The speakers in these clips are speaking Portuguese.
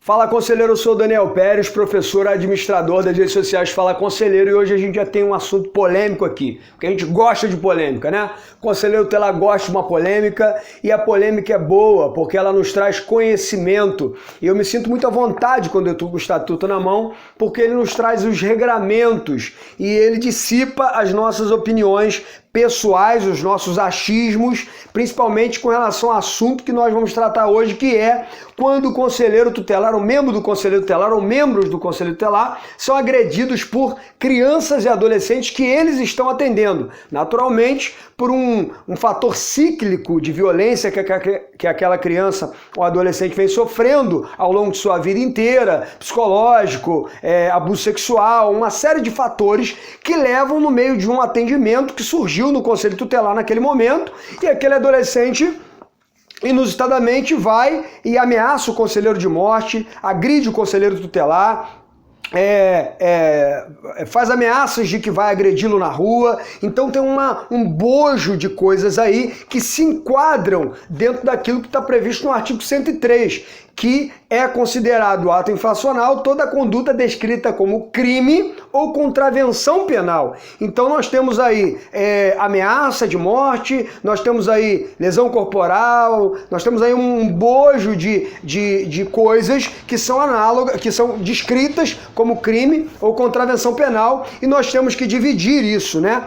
Fala Conselheiro, eu sou o Daniel Pérez, professor administrador das redes sociais Fala Conselheiro, e hoje a gente já tem um assunto polêmico aqui, porque a gente gosta de polêmica, né? O Conselheiro Tutelar gosta de uma polêmica e a polêmica é boa, porque ela nos traz conhecimento. E eu me sinto muito à vontade quando eu estou com o estatuto na mão, porque ele nos traz os regramentos e ele dissipa as nossas opiniões pessoais, os nossos achismos, principalmente com relação ao assunto que nós vamos tratar hoje, que é quando o conselheiro tutelar, o membro do conselheiro tutelar ou membros do conselho tutelar são agredidos por crianças e adolescentes que eles estão atendendo. Naturalmente, por um fator cíclico de violência que aquela criança ou adolescente vem sofrendo ao longo de sua vida inteira, psicológico, abuso sexual, uma série de fatores que levam no meio de um atendimento que surgiu no conselho tutelar naquele momento, e aquele adolescente inusitadamente vai e ameaça o conselheiro de morte, agride o conselheiro tutelar, faz ameaças de que vai agredi-lo na rua. Então tem um bojo de coisas aí que se enquadram dentro daquilo que está previsto no artigo 103, que é considerado ato infracional toda conduta descrita como crime ou contravenção penal. Então nós temos aí ameaça de morte, nós temos aí lesão corporal, nós temos aí um bojo de coisas que são análogas, que são descritas como crime ou contravenção penal, e nós temos que dividir isso, né?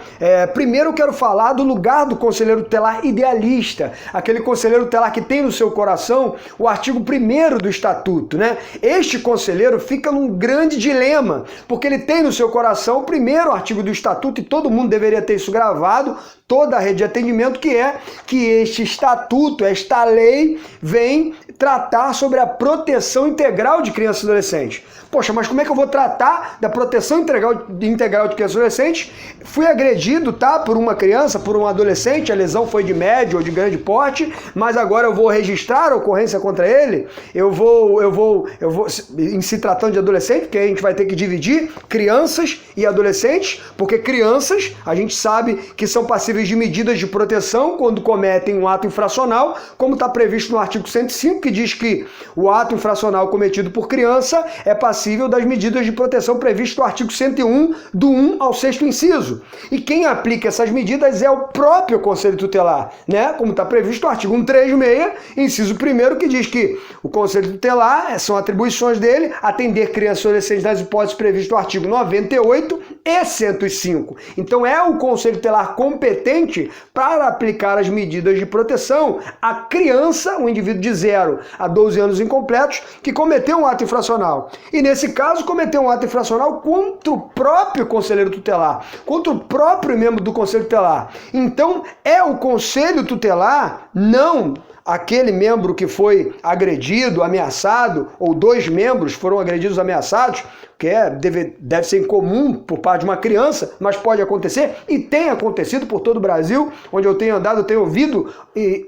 Primeiro eu quero falar do lugar do conselheiro tutelar idealista, aquele conselheiro tutelar que tem no seu coração o artigo 1º do estatuto, né? Este conselheiro fica num grande dilema, porque ele tem no seu coração o 1º artigo do estatuto, e todo mundo deveria ter isso gravado, toda a rede de atendimento, que é que este estatuto, esta lei, vem tratar sobre a proteção integral de crianças e adolescentes. Poxa, mas como é que eu vou tratar da proteção integral de crianças e adolescentes? Fui agredido, tá, por uma criança, por um adolescente, a lesão foi de médio ou de grande porte, mas agora eu vou registrar a ocorrência contra ele? Eu vou, em se tratando de adolescente, porque a gente vai ter que dividir crianças e adolescentes, porque crianças, a gente sabe que são passíveis de medidas de proteção quando cometem um ato infracional, como está previsto no artigo 105, que diz que o ato infracional cometido por criança é passível das medidas de proteção previstas no artigo 101, do 1 ao 6º inciso. E quem aplica essas medidas é o próprio Conselho Tutelar, né? Como está previsto no artigo 136, inciso 1º, que diz que o Conselho Tutelar, são atribuições dele, atender crianças e adolescentes nas hipóteses previstas no artigo 98 e 105. Então é o Conselho Tutelar competente para aplicar as medidas de proteção à criança, um indivíduo de 0 a 12 anos incompletos, que cometeu um ato infracional. E nesse caso cometeu um ato infracional contra o próprio conselheiro tutelar, contra o próprio membro do Conselho Tutelar. Então é o Conselho Tutelar, não aquele membro que foi agredido, ameaçado, ou 2 membros foram agredidos, ameaçados, que deve ser incomum por parte de uma criança, mas pode acontecer, e tem acontecido por todo o Brasil, onde eu tenho andado, eu tenho ouvido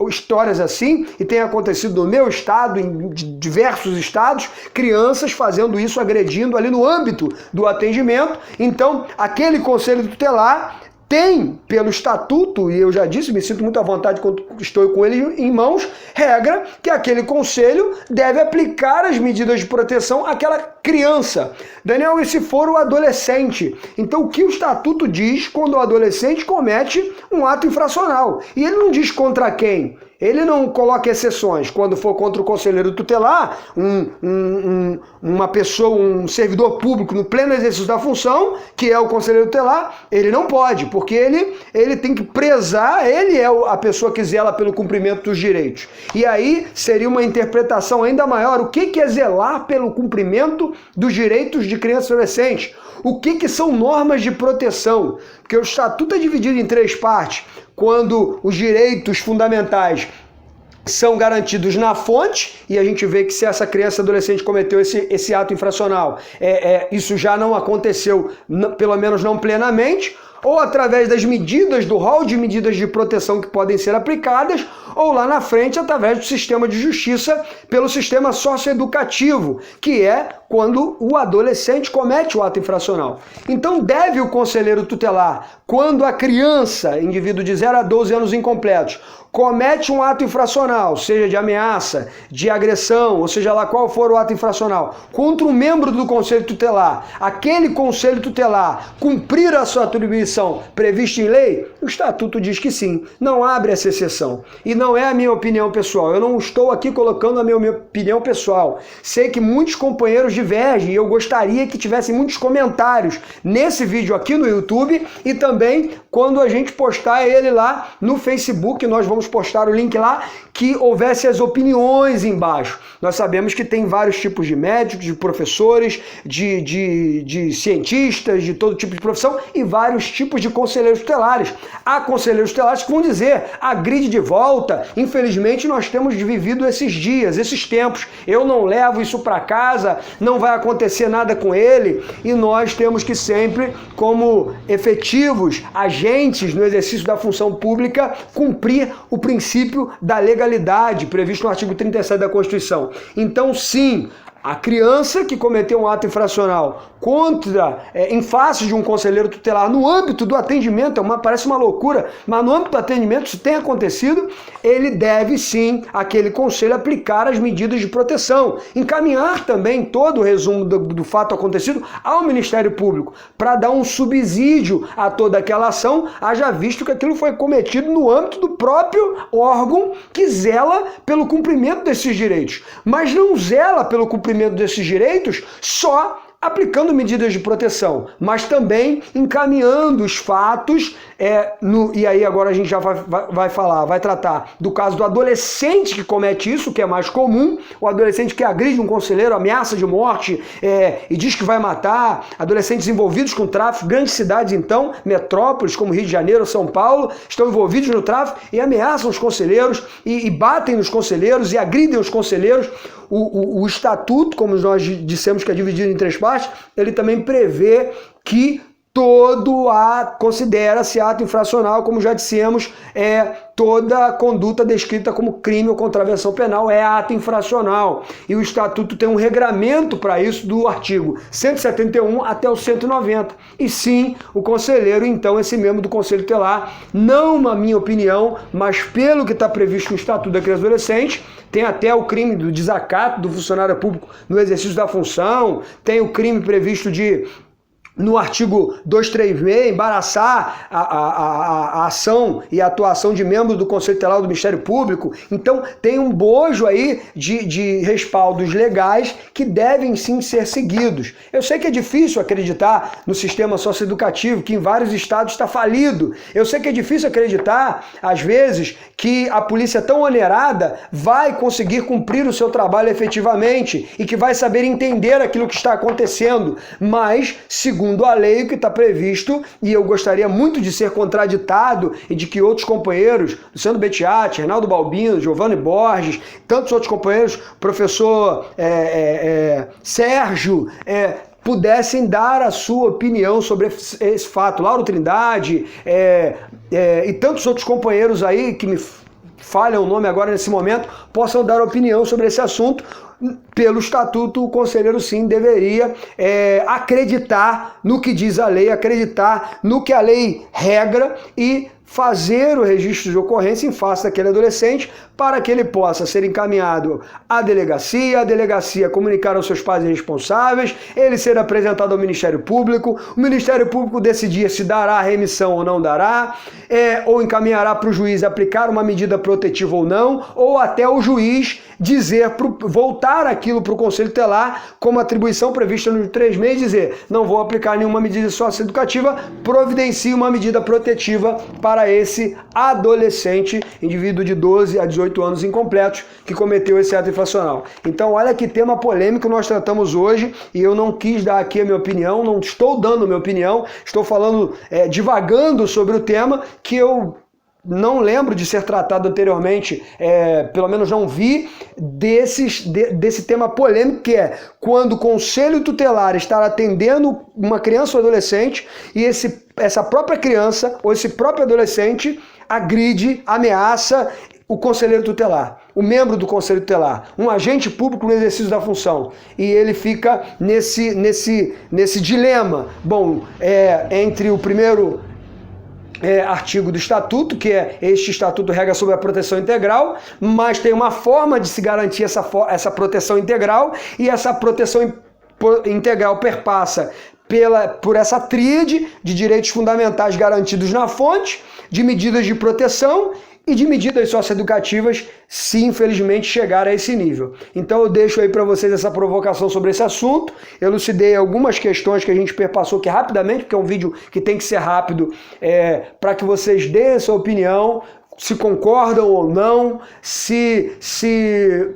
histórias assim, e tem acontecido no meu estado, em diversos estados, crianças fazendo isso, agredindo ali no âmbito do atendimento. Então, aquele conselho tutelar tem, pelo estatuto, e eu já disse, me sinto muito à vontade quando estou com ele em mãos, regra que aquele conselho deve aplicar as medidas de proteção àquela criança. Daniel, e se for o adolescente? Então o que o estatuto diz quando o adolescente comete um ato infracional? E ele não diz contra quem. Ele não coloca exceções. Quando for contra o conselheiro tutelar, uma pessoa, um servidor público no pleno exercício da função, que é o conselheiro tutelar, ele não pode, porque ele tem que prezar, ele é a pessoa que zela pelo cumprimento dos direitos. E aí seria uma interpretação ainda maior. O que é zelar pelo cumprimento dos direitos de crianças e adolescentes? O que são normas de proteção? Porque o estatuto é dividido em 3 partes. Quando os direitos fundamentais são garantidos na fonte, e a gente vê que se essa criança ou adolescente cometeu esse ato infracional, isso já não aconteceu, pelo menos não plenamente, ou através das medidas, do rol de medidas de proteção que podem ser aplicadas, ou lá na frente através do sistema de justiça, pelo sistema socioeducativo, que é quando o adolescente comete o ato infracional. Então deve o conselheiro tutelar, quando a criança, indivíduo de 0 a 12 anos incompletos, comete um ato infracional, seja de ameaça, de agressão, ou seja lá qual for o ato infracional, contra um membro do Conselho Tutelar, aquele Conselho Tutelar cumprir a sua atribuição prevista em lei, o Estatuto diz que sim, não abre essa exceção. E não é a minha opinião pessoal, eu não estou aqui colocando a minha opinião pessoal. Sei que muitos companheiros divergem e eu gostaria que tivessem muitos comentários nesse vídeo aqui no YouTube e também quando a gente postar ele lá no Facebook, nós vamos postar o link lá, que houvesse as opiniões embaixo. Nós sabemos que tem vários tipos de médicos, de professores, de cientistas, de todo tipo de profissão e vários tipos de conselheiros tutelares. Há conselheiros tutelares que vão dizer, agride de volta. Infelizmente nós temos vivido esses dias, esses tempos. Eu não levo isso para casa, não vai acontecer nada com ele e nós temos que sempre, como efetivos agentes no exercício da função pública, cumprir o princípio da legalidade previsto no artigo 37 da Constituição. Então, sim, a criança que cometeu um ato infracional em face de um conselheiro tutelar no âmbito do atendimento, parece uma loucura, mas no âmbito do atendimento isso tem acontecido, ele deve sim, aquele conselho, aplicar as medidas de proteção, encaminhar também todo o resumo do fato acontecido ao Ministério Público, para dar um subsídio a toda aquela ação, haja visto que aquilo foi cometido no âmbito do próprio órgão que zela pelo cumprimento desses direitos, mas não zela pelo cumprimento desses direitos só aplicando medidas de proteção, mas também encaminhando os fatos, e aí agora a gente já vai tratar do caso do adolescente que comete isso, que é mais comum, o adolescente que agride um conselheiro, ameaça de morte e diz que vai matar, adolescentes envolvidos com tráfico, grandes cidades então, metrópoles como Rio de Janeiro, São Paulo, estão envolvidos no tráfico e ameaçam os conselheiros e batem nos conselheiros e agridem os conselheiros. O estatuto, como nós dissemos que é dividido em 3 partes, ele também prevê que todo ato, considera-se ato infracional, como já dissemos, toda conduta descrita como crime ou contravenção penal é ato infracional. E o Estatuto tem um regramento para isso do artigo 171 até o 190. E sim, o conselheiro, então, esse membro do Conselho Tutelar, não na minha opinião, mas pelo que está previsto no Estatuto da Criança e Adolescente, tem até o crime do desacato do funcionário público no exercício da função, tem o crime previsto no artigo 236, embaraçar a ação e a atuação de membros do Conselho Tutelar do Ministério Público. Então, tem um bojo aí de respaldos legais que devem sim ser seguidos. Eu sei que é difícil acreditar no sistema socioeducativo, que em vários estados está falido. Eu sei que é difícil acreditar, às vezes, que a polícia tão onerada vai conseguir cumprir o seu trabalho efetivamente e que vai saber entender aquilo que está acontecendo. Mas, segundo a lei, o que está previsto, e eu gostaria muito de ser contraditado e de que outros companheiros, Luciano Bettiati, Reinaldo Balbino, Giovanni Borges, tantos outros companheiros, professor Sérgio, pudessem dar a sua opinião sobre esse fato. Lauro Trindade e tantos outros companheiros aí que me falham o nome agora nesse momento, possam dar opinião sobre esse assunto. Pelo estatuto, o conselheiro sim deveria acreditar no que diz a lei, acreditar no que a lei regra e fazer o registro de ocorrência em face daquele adolescente para que ele possa ser encaminhado à delegacia, a delegacia comunicar aos seus pais responsáveis, ele ser apresentado ao Ministério Público, o Ministério Público decidir se dará remissão ou não dará, ou encaminhará para o juiz aplicar uma medida protetiva ou não, ou até o juiz voltar aquilo para o Conselho Tutelar como atribuição prevista no 3.6 e dizer, não vou aplicar nenhuma medida socioeducativa, providencie uma medida protetiva para esse adolescente, indivíduo de 12 a 18 anos incompletos, que cometeu esse ato infracional. Então, olha que tema polêmico nós tratamos hoje, e eu não quis dar aqui a minha opinião, não estou dando a minha opinião, estou falando, divagando sobre o tema, que eu não lembro de ser tratado anteriormente, pelo menos não vi, desse tema polêmico, que é quando o Conselho Tutelar está atendendo uma criança ou adolescente e essa própria criança ou esse próprio adolescente agride, ameaça o conselheiro tutelar, o membro do Conselho Tutelar, um agente público no exercício da função. E ele fica nesse dilema, entre o primeiro artigo do Estatuto, que é este Estatuto rega sobre a proteção integral, mas tem uma forma de se garantir essa proteção integral, e essa proteção integral perpassa por essa tríade de direitos fundamentais garantidos na fonte, de medidas de proteção e de medidas socioeducativas, se infelizmente chegar a esse nível. Então eu deixo aí para vocês essa provocação sobre esse assunto, elucidei algumas questões que a gente perpassou aqui rapidamente, porque é um vídeo que tem que ser rápido, para que vocês deem a sua opinião, se concordam ou não,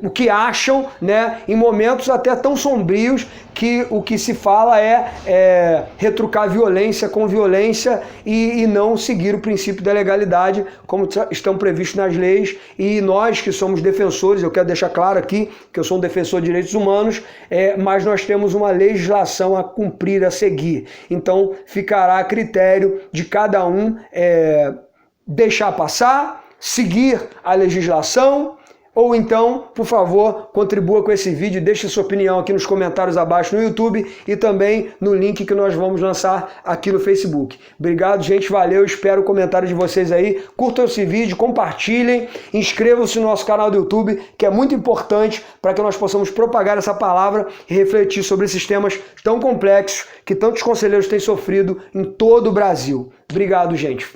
o que acham, né, em momentos até tão sombrios que o que se fala é retrucar violência com violência e não seguir o princípio da legalidade como estão previstos nas leis. E nós que somos defensores, eu quero deixar claro aqui que eu sou um defensor de direitos humanos, mas nós temos uma legislação a cumprir, a seguir. Então ficará a critério de cada um deixar passar, seguir a legislação, ou então, por favor, contribua com esse vídeo, deixe sua opinião aqui nos comentários abaixo no YouTube e também no link que nós vamos lançar aqui no Facebook. Obrigado, gente, valeu, espero o comentário de vocês aí, curtam esse vídeo, compartilhem, inscrevam-se no nosso canal do YouTube, que é muito importante para que nós possamos propagar essa palavra e refletir sobre esses temas tão complexos que tantos conselheiros têm sofrido em todo o Brasil. Obrigado, gente.